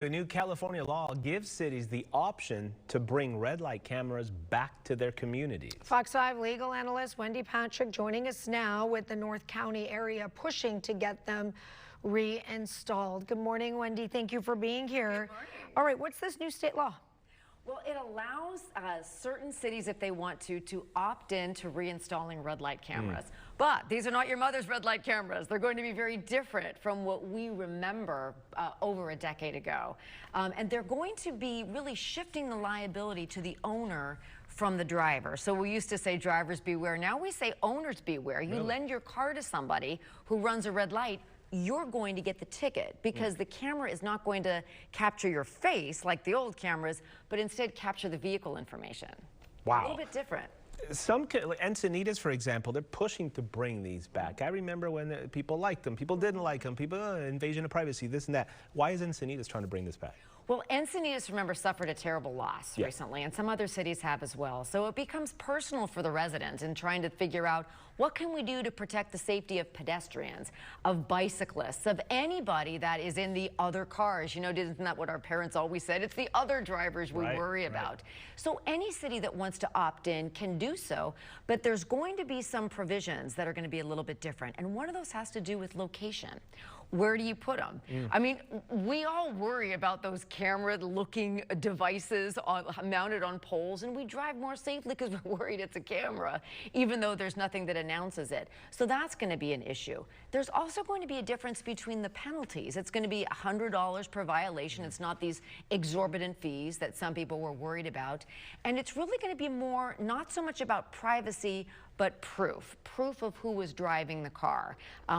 The new California law gives cities the option to bring red light cameras back to their communities. Fox 5 legal analyst Wendy Patrick joining us now with the North County area pushing to get them reinstalled. Good morning, Wendy. Thank you for being here. Good morning. All right, what's this new state law? Well, it allows certain cities, if they want to opt in to reinstalling red light cameras. But these are not your mother's red light cameras. They're going to be very different from what we remember over a decade ago. And they're going to be really shifting the liability to the owner from the driver. So we used to say drivers beware. Now we say owners beware. You lend your car to somebody who runs a red light, you're going to get the ticket because the camera is not going to capture your face like the old cameras, but instead capture the vehicle information. Wow. A little bit different. Some Encinitas, for example, they're pushing to bring these back. I remember when people liked them, people didn't like them, people, invasion of privacy, this and that. Why is Encinitas trying to bring this back? Well, Encinitas, remember, suffered a terrible loss recently, and some other cities have as well. So it becomes personal for the residents in trying to figure out what can we do to protect the safety of pedestrians, of bicyclists, of anybody that is in the other cars. You know, isn't that what our parents always said? It's the other drivers we worry about. So any city that wants to opt in can do so, but there's going to be some provisions that are going to be a little bit different. And one of those has to do with location. Where do you put them? I mean, we all worry about those camera-looking devices mounted on poles, and we drive more safely because we're worried it's a camera, even though there's nothing that announces it. So that's going to be an issue. There's also going to be a difference between the penalties. It's going to be $100 per violation. It's not these exorbitant fees that some people were worried about. And it's really going to be more, not so much about privacy, but proof of who was driving the car.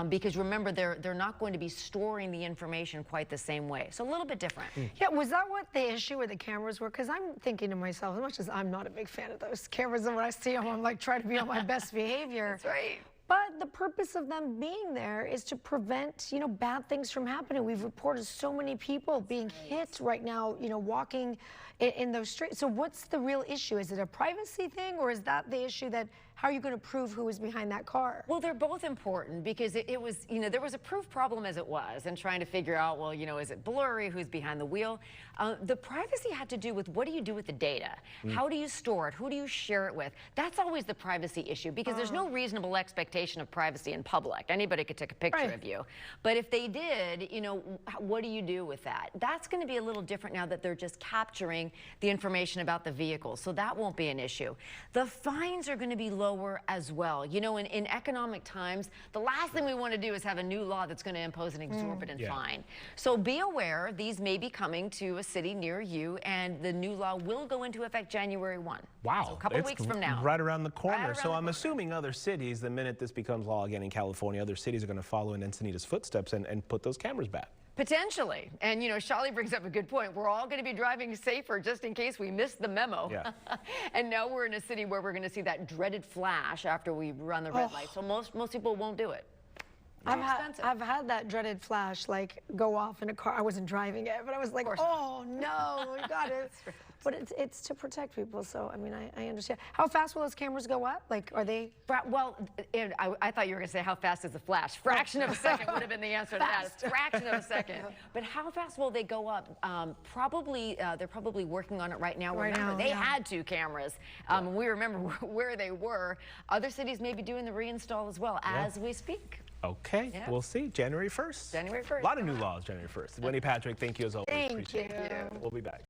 Because remember, they're not going to be storing the information quite the same way. So a little bit different. Yeah, was that what the issue with the cameras were? Because I'm thinking to myself, as much as I'm not a big fan of those cameras, and when I see them, I'm like trying to be on my best behavior. That's right. But the purpose of them being there is to prevent, you know, bad things from happening. We've reported so many people being hit right now, you know, walking in those streets. So what's the real issue? Is it a privacy thing, or is that the issue that how are you going to prove who was behind that car? Well, they're both important because it was, you know, there was a proof problem as it was and trying to figure out, well, you know, is it blurry? Who's behind the wheel? The privacy had to do with what do you do with the data? How do you store it? Who do you share it with? That's always the privacy issue because there's no reasonable expectation of privacy in public. Anybody could take a picture of you. But if they did, you know, what do you do with that? That's going to be a little different now that they're just capturing the information about the vehicle. So that won't be an issue. The fines are going to be lower as well. You know, in economic times, the last thing we want to do is have a new law that's going to impose an exorbitant fine. So be aware, these may be coming to a city near you, and the new law will go into effect January 1. Wow. So a couple weeks from now. Right around the corner. So I'm assuming other cities, the minute this becomes law again in California, other cities are going to follow in Encinitas' footsteps and put those cameras back. Potentially. And, you know, Shali brings up a good point. We're all going to be driving safer just in case we missed the memo. And now we're in a city where we're going to see that dreaded flash after we run the red light. So most people won't do it. I've had that dreaded flash like go off in a car. I wasn't driving it, but I was like, oh no, we got it. But it's to protect people, so I mean, I understand. How fast will those cameras go up? Like, are they? Well, I thought you were going to say how fast is the flash? Fraction of a second would have been the answer to that. It's fraction of a second. But how fast will they go up? Probably, they're probably working on it right now. Remember, they had 2 cameras. We remember where they were. Other cities may be doing the reinstall as well as we speak. Okay, we'll see. January 1st. January 1st. A lot of new laws January 1st. Wendy Patrick, thank you as always. Thank you. We'll be back.